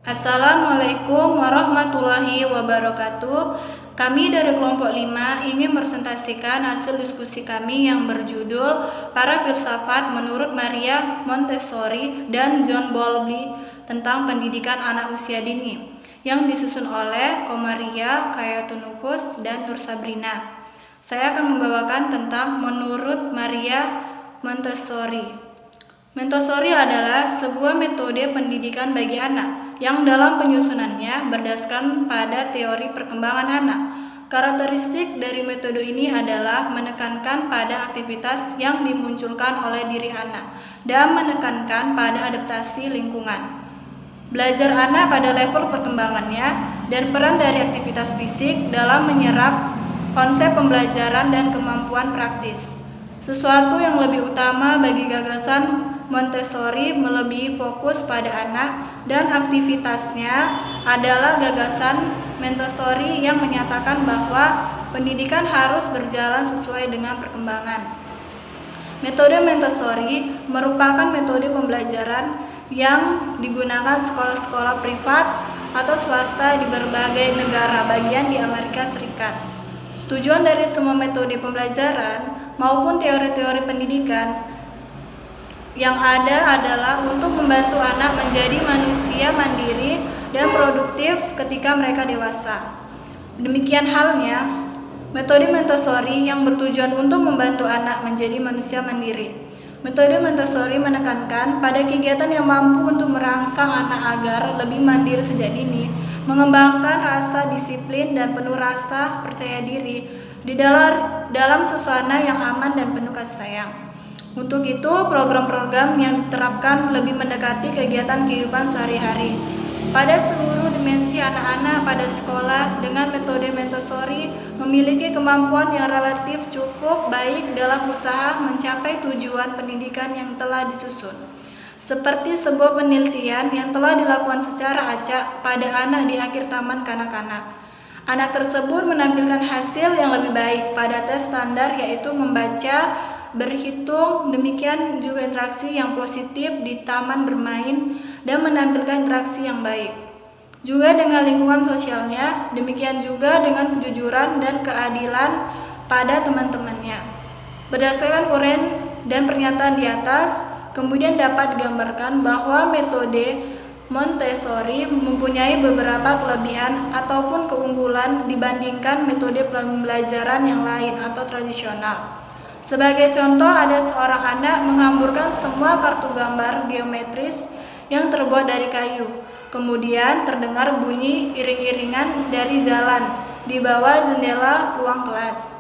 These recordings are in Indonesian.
Assalamualaikum warahmatullahi wabarakatuh. Kami dari kelompok 5 ingin presentasikan hasil diskusi kami yang berjudul Para Filsafat Menurut Maria Montessori dan John Bowlby tentang Pendidikan Anak Usia Dini, yang disusun oleh Komaria, Kayatunufus, dan Nur Sabrina. Saya akan membawakan tentang Menurut Maria Montessori. Montessori adalah sebuah metode pendidikan bagi anak yang dalam penyusunannya berdasarkan pada teori perkembangan anak. Karakteristik dari metode ini adalah menekankan pada aktivitas yang dimunculkan oleh diri anak dan menekankan pada adaptasi lingkungan. Belajar anak pada level perkembangannya dan peran dari aktivitas fisik dalam menyerap konsep pembelajaran dan kemampuan praktis. Sesuatu yang lebih utama bagi gagasan Montessori melebihi fokus pada anak dan aktivitasnya adalah gagasan Montessori yang menyatakan bahwa pendidikan harus berjalan sesuai dengan perkembangan. Metode Montessori merupakan metode pembelajaran yang digunakan sekolah-sekolah privat atau swasta di berbagai negara bagian di Amerika Serikat. Tujuan dari semua metode pembelajaran maupun teori-teori pendidikan yang ada adalah untuk membantu anak menjadi manusia mandiri dan produktif ketika mereka dewasa. Demikian halnya metode Montessori yang bertujuan untuk membantu anak menjadi manusia mandiri. Metode Montessori menekankan pada kegiatan yang mampu untuk merangsang anak agar lebih mandiri sejak dini, mengembangkan rasa disiplin dan penuh rasa percaya diri di dalam suasana yang aman dan penuh kasih sayang. Untuk itu, program-program yang diterapkan lebih mendekati kegiatan kehidupan sehari-hari pada seluruh dimensi anak-anak pada sekolah. Dengan metode Montessori memiliki kemampuan yang relatif cukup baik dalam usaha mencapai tujuan pendidikan yang telah disusun. Seperti sebuah penelitian yang telah dilakukan secara acak pada anak di akhir taman kanak-kanak. Anak tersebut menampilkan hasil yang lebih baik pada tes standar, yaitu membaca, berhitung, demikian juga interaksi yang positif di taman bermain dan menampilkan interaksi yang baik. Juga dengan lingkungan sosialnya, demikian juga dengan kejujuran dan keadilan pada teman-temannya. Berdasarkan uraian dan pernyataan di atas, kemudian dapat digambarkan bahwa metode Montessori mempunyai beberapa kelebihan ataupun keunggulan dibandingkan metode pembelajaran yang lain atau tradisional. Sebagai contoh, ada seorang anak menghamburkan semua kartu gambar geometris yang terbuat dari kayu. Kemudian terdengar bunyi iring-iringan dari jalan di bawah jendela ruang kelas.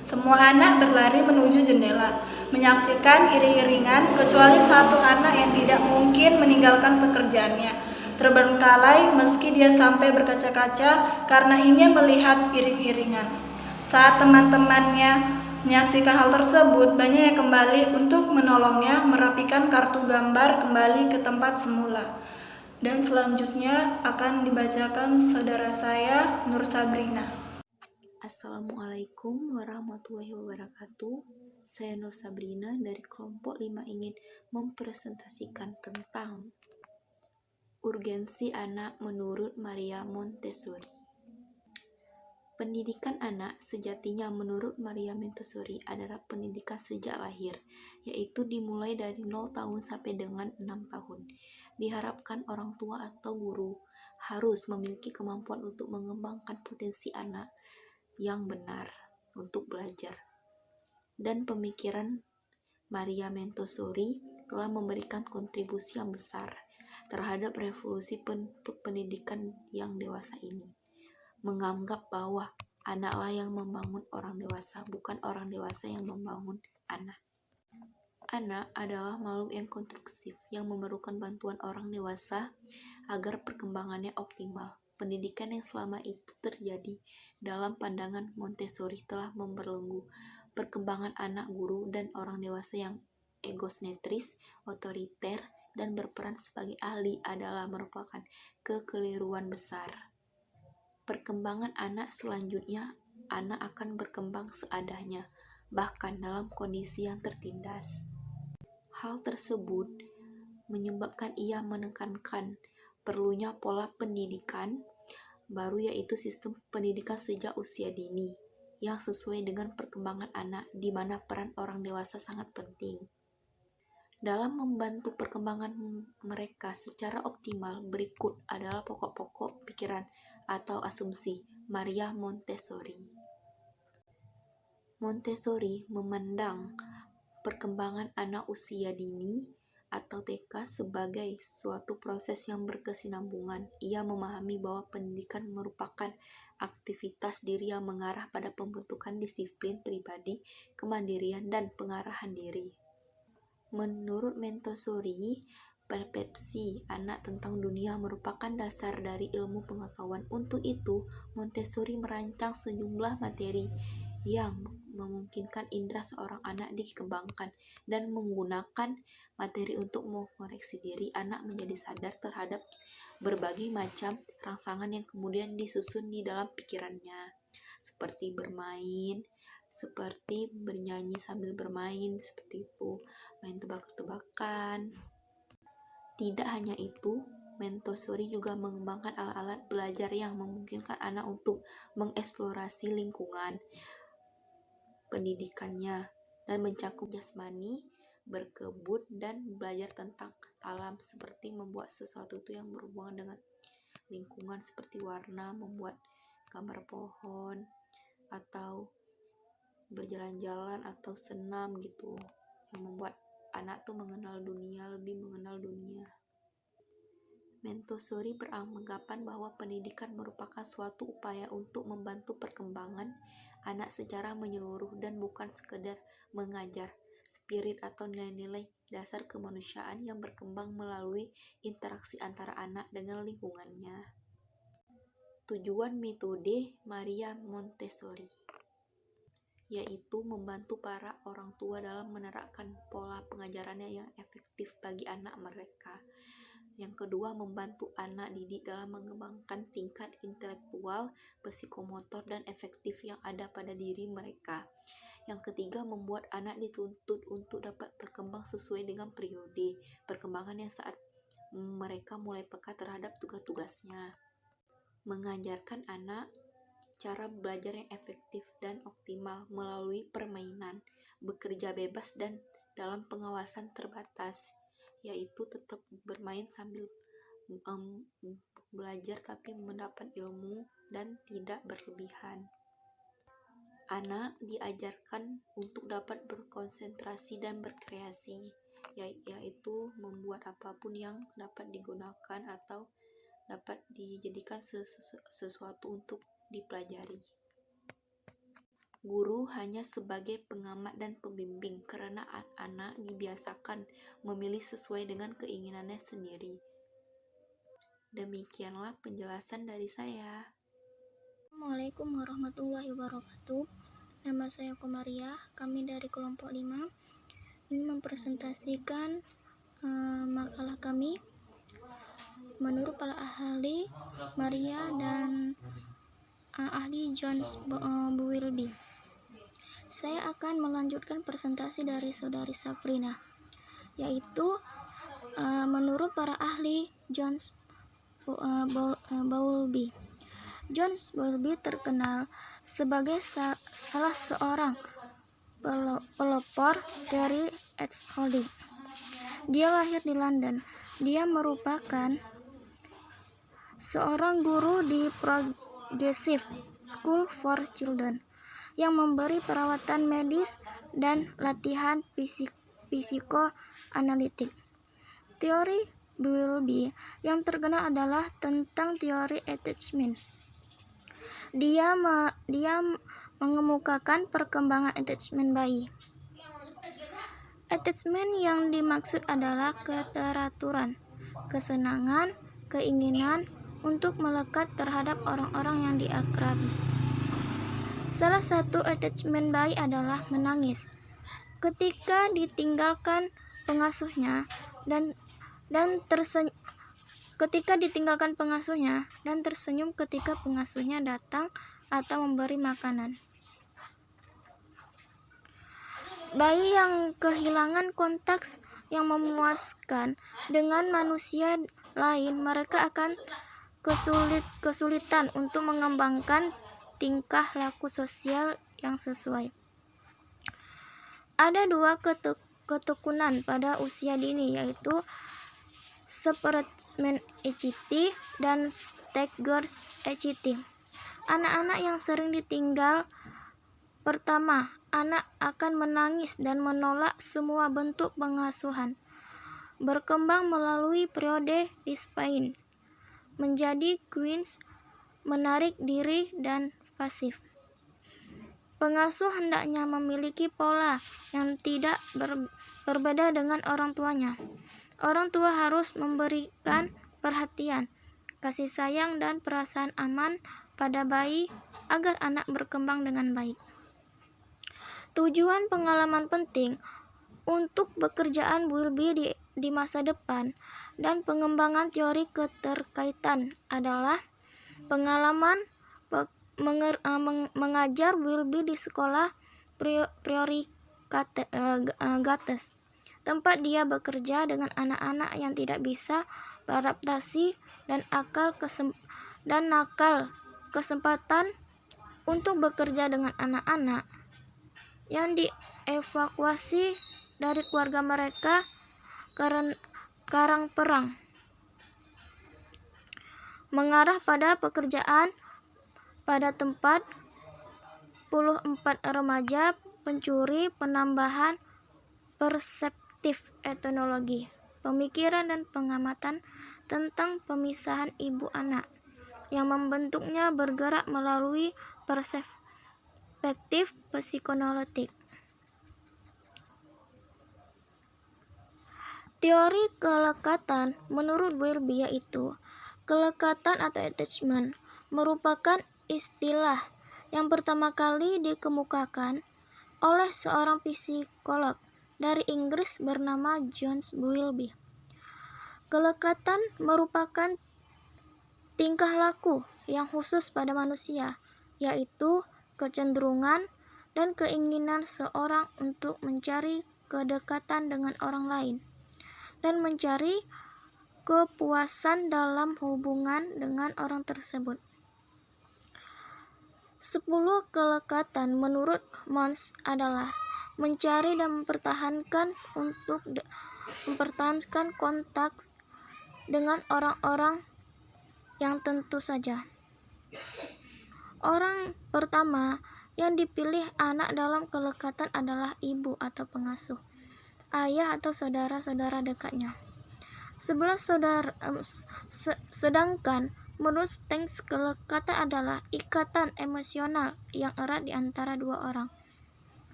Semua anak berlari menuju jendela, menyaksikan iring-iringan, kecuali satu anak yang tidak mungkin meninggalkan pekerjaannya. Terbengkalai meski dia sampai berkaca-kaca karena ingin melihat iring-iringan. Saat teman-temannya menyaksikan hal tersebut, banyak yang kembali untuk menolongnya merapikan kartu gambar kembali ke tempat semula. Dan selanjutnya akan dibacakan saudara saya, Nur Sabrina. Assalamualaikum warahmatullahi wabarakatuh. Saya Nur Sabrina dari kelompok 5 ingin mempresentasikan tentang urgensi anak menurut Maria Montessori. Pendidikan anak sejatinya menurut Maria Montessori adalah pendidikan sejak lahir, yaitu dimulai dari 0 tahun sampai dengan 6 tahun. Diharapkan orang tua atau guru harus memiliki kemampuan untuk mengembangkan potensi anak yang benar untuk belajar. Dan pemikiran Maria Montessori telah memberikan kontribusi yang besar terhadap revolusi pendidikan yang dewasa ini. Menganggap bahwa anaklah yang membangun orang dewasa, bukan orang dewasa yang membangun anak. Anak adalah makhluk yang konstruksi yang memerlukan bantuan orang dewasa agar perkembangannya optimal. Pendidikan yang selama itu terjadi dalam pandangan Montessori telah membelenggu perkembangan anak, guru, dan orang dewasa yang egosentris, otoriter, dan berperan sebagai ahli adalah merupakan kekeliruan besar. Perkembangan anak selanjutnya, anak akan berkembang seadanya, bahkan dalam kondisi yang tertindas. Hal tersebut menyebabkan ia menekankan perlunya pola pendidikan baru, yaitu sistem pendidikan sejak usia dini yang sesuai dengan perkembangan anak, di mana peran orang dewasa sangat penting dalam membantu perkembangan mereka secara optimal. Berikut adalah pokok-pokok pikiran atau asumsi Maria Montessori. Montessori memandang perkembangan anak usia dini atau TK sebagai suatu proses yang berkesinambungan. Ia memahami bahwa pendidikan merupakan aktivitas diri yang mengarah pada pembentukan disiplin pribadi, kemandirian, dan pengarahan diri. Menurut Montessori, persepsi anak tentang dunia merupakan dasar dari ilmu pengetahuan. Untuk itu, Montessori merancang sejumlah materi yang memungkinkan indera seorang anak dikembangkan dan menggunakan materi untuk mengoreksi diri anak menjadi sadar terhadap berbagai macam rangsangan yang kemudian disusun di dalam pikirannya, seperti bermain, seperti bernyanyi sambil bermain, seperti itu, main tebak-tebakan. Tidak hanya itu, Montessori juga mengembangkan alat-alat belajar yang memungkinkan anak untuk mengeksplorasi lingkungan pendidikannya dan mencakup jasmani, berkebun, dan belajar tentang alam, seperti membuat sesuatu itu yang berhubungan dengan lingkungan, seperti warna, membuat gambar pohon, atau berjalan-jalan atau senam gitu, yang membuat anak tuh mengenal dunia, lebih mengenal dunia. Montessori beranggapan bahwa pendidikan merupakan suatu upaya untuk membantu perkembangan anak secara menyeluruh dan bukan sekedar mengajar spirit atau nilai-nilai dasar kemanusiaan yang berkembang melalui interaksi antara anak dengan lingkungannya. Tujuan metode Maria Montessori yaitu membantu para orang tua dalam menerapkan pola pengajarannya yang efektif bagi anak mereka. Yang kedua, membantu anak didik dalam mengembangkan tingkat intelektual, psikomotor, dan efektif yang ada pada diri mereka. Yang ketiga, membuat anak dituntut untuk dapat berkembang sesuai dengan periode perkembangan yang saat mereka mulai peka terhadap tugas-tugasnya. Mengajarkan anak cara belajar yang efektif dan optimal melalui permainan, bekerja bebas, dan dalam pengawasan terbatas, yaitu tetap bermain sambil belajar tapi mendapat ilmu dan tidak berlebihan. Anak diajarkan untuk dapat berkonsentrasi dan berkreasi, yaitu membuat apapun yang dapat digunakan atau dapat dijadikan sesuatu untuk dipelajari. Guru hanya sebagai pengamat dan pembimbing, karena anak dibiasakan memilih sesuai dengan keinginannya sendiri. Demikianlah penjelasan dari saya. Assalamualaikum warahmatullahi wabarakatuh. Nama saya Komaria, kami dari kelompok 5 ini mempresentasikan makalah kami menurut para ahli Maria dan ahli John Bowlby. Saya akan melanjutkan presentasi dari saudari Sabrina, yaitu menurut para ahli John Bowlby. John Bowlby terkenal sebagai salah seorang pelopor teori X-holding. Dia lahir di London. Dia merupakan seorang guru di Progressive School for Children yang memberi perawatan medis dan latihan psikoanalitik. Teori Bowlby yang terkenal adalah tentang teori attachment. Dia mengemukakan perkembangan attachment bayi. Attachment yang dimaksud adalah keteraturan, kesenangan, keinginan untuk melekat terhadap orang-orang yang diakrabi. Salah satu attachment bayi adalah menangis ketika ditinggalkan pengasuhnya dan tersenyum ketika pengasuhnya datang atau memberi makanan. Bayi yang kehilangan kontak yang memuaskan dengan manusia lain, mereka akan kesulitan untuk mengembangkan tingkah laku sosial yang sesuai. Ada dua ketekunan pada usia dini, yaitu Spearman ECT dan Staggers ECT. Anak-anak yang sering ditinggal. Pertama, anak akan menangis dan menolak semua bentuk pengasuhan. Berkembang melalui periode dependence, menjadi queens, menarik diri, dan pasif. Pengasuh hendaknya memiliki pola yang tidak berbeda dengan orang tuanya. Orang tua harus memberikan perhatian, kasih sayang, dan perasaan aman pada bayi agar anak berkembang dengan baik. Tujuan pengalaman penting untuk pekerjaan Bowlby di masa depan dan pengembangan teori keterkaitan adalah pengalaman mengajar Bowlby di sekolah Priory Gates, tempat dia bekerja dengan anak-anak yang tidak bisa beradaptasi dan nakal. Kesempatan untuk bekerja dengan anak-anak yang dievakuasi dari keluarga mereka karang perang, mengarah pada pekerjaan pada tempat 14 remaja pencuri, penambahan perseptif etnologi, pemikiran dan pengamatan tentang pemisahan ibu anak yang membentuknya bergerak melalui perspektif psikoanalitik. Teori kelekatan menurut Bowlby, yaitu kelekatan atau attachment, merupakan istilah yang pertama kali dikemukakan oleh seorang psikolog dari Inggris bernama John Bowlby. Kelekatan merupakan tingkah laku yang khusus pada manusia, yaitu kecenderungan dan keinginan seorang untuk mencari kedekatan dengan orang lain dan mencari kepuasan dalam hubungan dengan orang tersebut. 10 kelekatan menurut Mons adalah mencari dan mempertahankan kontak dengan orang-orang yang tentu saja. Orang pertama yang dipilih anak dalam kelekatan adalah ibu atau pengasuh, ayah atau saudara-saudara dekatnya. Sedangkan menurut Stengs, kelekatan adalah ikatan emosional yang erat di antara dua orang.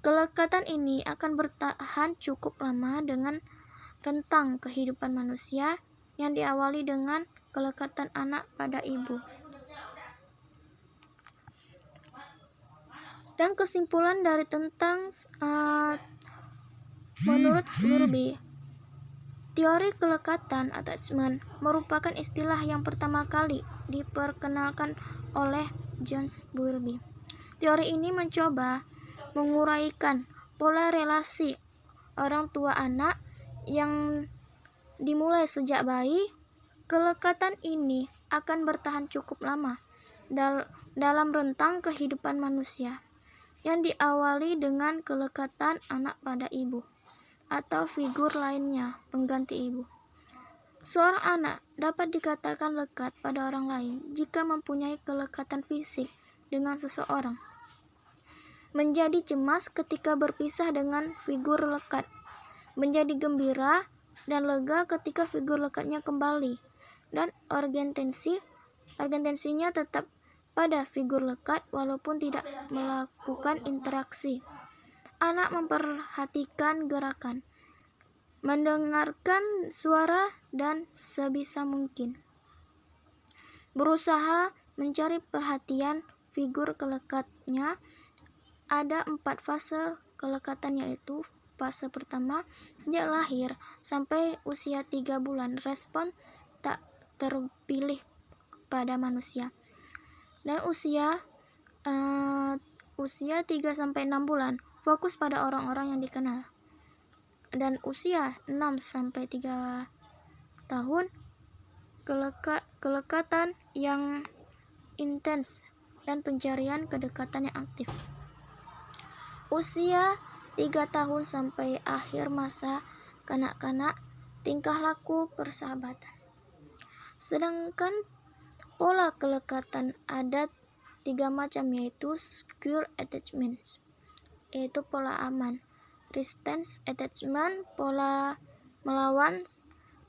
Kelekatan ini akan bertahan cukup lama dengan rentang kehidupan manusia yang diawali dengan kelekatan anak pada ibu. Dan kesimpulan dari tentang menurut Bowlby, teori kelekatan attachment merupakan istilah yang pertama kali diperkenalkan oleh John Bowlby. Teori ini mencoba menguraikan pola relasi orang tua anak yang dimulai sejak bayi. Kelekatan ini akan bertahan cukup lama dalam rentang kehidupan manusia yang diawali dengan kelekatan anak pada ibu atau figur lainnya pengganti ibu. Seorang anak dapat dikatakan lekat pada orang lain jika mempunyai kelekatan fisik dengan seseorang, menjadi cemas ketika berpisah dengan figur lekat, menjadi gembira dan lega ketika figur lekatnya kembali, dan urgensinya tetap pada figur lekat walaupun tidak melakukan interaksi. Anak memperhatikan gerakan, mendengarkan suara, dan sebisa mungkin berusaha mencari perhatian figur kelekatnya. Ada 4 fase kelekatan, yaitu fase pertama, sejak lahir sampai usia 3 bulan, respon tak terpilih pada manusia. Dan usia 3-6 bulan, fokus pada orang-orang yang dikenal. Dan usia 6-3 tahun, kelekatan yang intens, dan pencarian kedekatan yang aktif. Usia 3 tahun sampai akhir masa kanak-kanak, tingkah laku persahabatan. Sedangkan pola kelekatan ada 3 macam, yaitu secure attachment, yaitu pola aman, resistance attachment, pola melawan,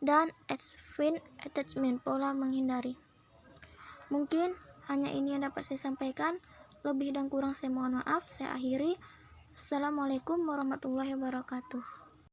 dan avoidant attachment, pola menghindari. Mungkin hanya ini yang dapat saya sampaikan. Lebih dan kurang saya mohon maaf. Saya akhiri. Assalamualaikum warahmatullahi wabarakatuh.